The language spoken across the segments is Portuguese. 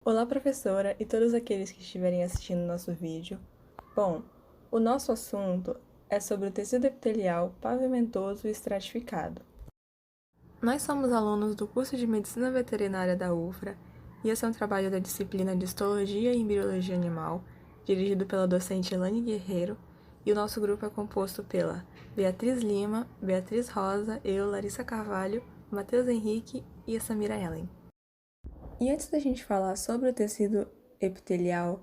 Olá, professora e todos aqueles que estiverem assistindo nosso vídeo. Bom, o nosso assunto é sobre o tecido epitelial pavimentoso e estratificado. Nós somos alunos do curso de Medicina Veterinária da UFRA e esse é um trabalho da disciplina de Histologia e Embriologia Animal, dirigido pela docente Elane Guerreiro, e o nosso grupo é composto pela Beatriz Lima, Beatriz Rosa, eu, Larissa Carvalho, Matheus Henrique e a Samira Ellen. E antes da gente falar sobre o tecido epitelial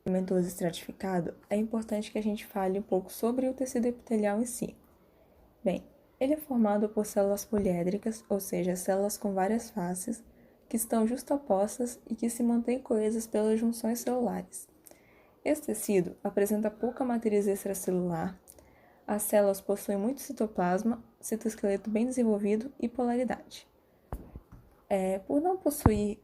pavimentoso estratificado, é importante que a gente fale um pouco sobre o tecido epitelial em si. Bem, ele é formado por células poliédricas, ou seja, células com várias faces, que estão justapostas e que se mantêm coesas pelas junções celulares. Esse tecido apresenta pouca matriz extracelular, as células possuem muito citoplasma, citoesqueleto bem desenvolvido e polaridade. Por não possuir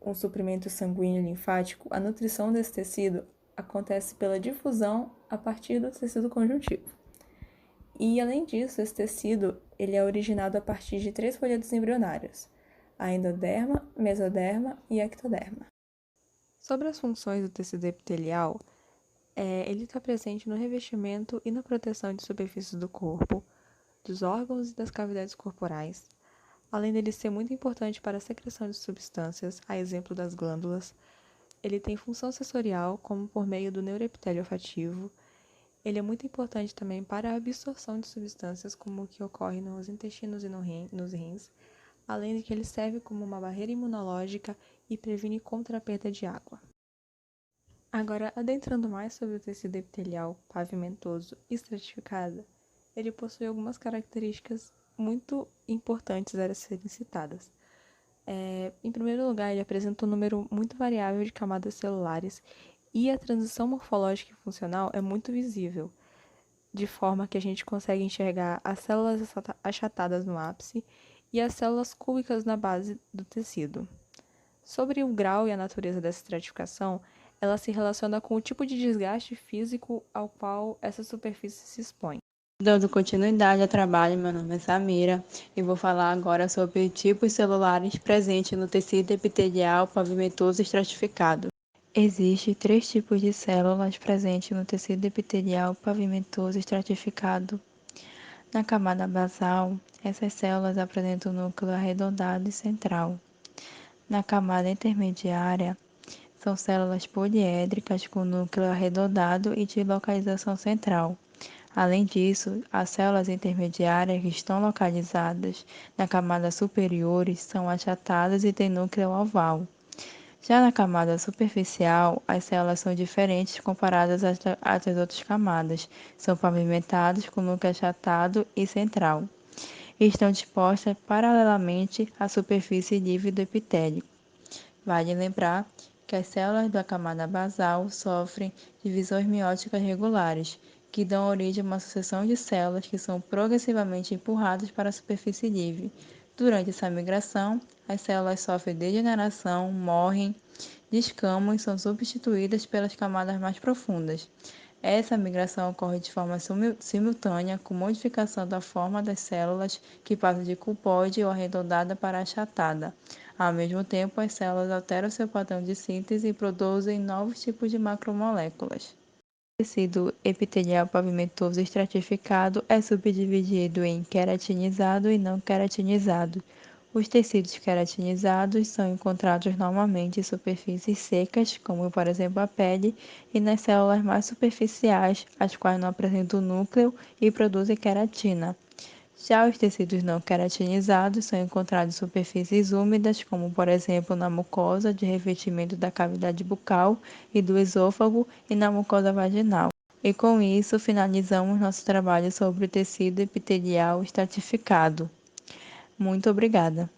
um suprimento sanguíneo e linfático, a nutrição desse tecido acontece pela difusão a partir do tecido conjuntivo. E, além disso, esse tecido ele é originado a partir de 3 folhetos embrionários, a endoderma, mesoderma e ectoderma. Sobre as funções do tecido epitelial, ele está presente no revestimento e na proteção de superfícies do corpo, dos órgãos e das cavidades corporais, além dele ser muito importante para a secreção de substâncias, a exemplo das glândulas. Ele tem função sensorial, como por meio do neuroepitélio olfativo. Ele é muito importante também para a absorção de substâncias, como o que ocorre nos intestinos e nos rins, além de que ele serve como uma barreira imunológica e previne contra a perda de água. Agora, adentrando mais sobre o tecido epitelial pavimentoso e estratificado, ele possui algumas características muito importantes a serem citadas. Em primeiro lugar, ele apresenta um número muito variável de camadas celulares e a transição morfológica e funcional é muito visível, de forma que a gente consegue enxergar as células achatadas no ápice e as células cúbicas na base do tecido. Sobre o grau e a natureza dessa estratificação, ela se relaciona com o tipo de desgaste físico ao qual essa superfície se expõe. Dando continuidade ao trabalho, meu nome é Samira e vou falar agora sobre tipos celulares presentes no tecido epitelial pavimentoso estratificado. Existem 3 tipos de células presentes no tecido epitelial pavimentoso estratificado. Na camada basal, essas células apresentam um núcleo arredondado e central. Na camada intermediária, são células poliédricas com núcleo arredondado e de localização central. Além disso, as células intermediárias que estão localizadas na camada superior são achatadas e têm núcleo oval. Já na camada superficial, as células são diferentes comparadas às outras camadas. São pavimentadas com núcleo achatado e central. E estão dispostas paralelamente à superfície livre do epitélio. Vale lembrar que as células da camada basal sofrem divisões meióticas regulares, que dão origem a uma sucessão de células que são progressivamente empurradas para a superfície livre. Durante essa migração, as células sofrem degeneração, morrem, descamam e são substituídas pelas camadas mais profundas. Essa migração ocorre de forma simultânea com modificação da forma das células, que passa de cuboide ou arredondada para achatada. Ao mesmo tempo, as células alteram seu padrão de síntese e produzem novos tipos de macromoléculas. O tecido epitelial pavimentoso estratificado é subdividido em queratinizado e não queratinizado. Os tecidos queratinizados são encontrados normalmente em superfícies secas, como por exemplo a pele, e nas células mais superficiais, as quais não apresentam núcleo e produzem queratina. Já os tecidos não queratinizados são encontrados em superfícies úmidas, como por exemplo na mucosa de revestimento da cavidade bucal e do esôfago e na mucosa vaginal. E com isso finalizamos nosso trabalho sobre o tecido epitelial estratificado. Muito obrigada.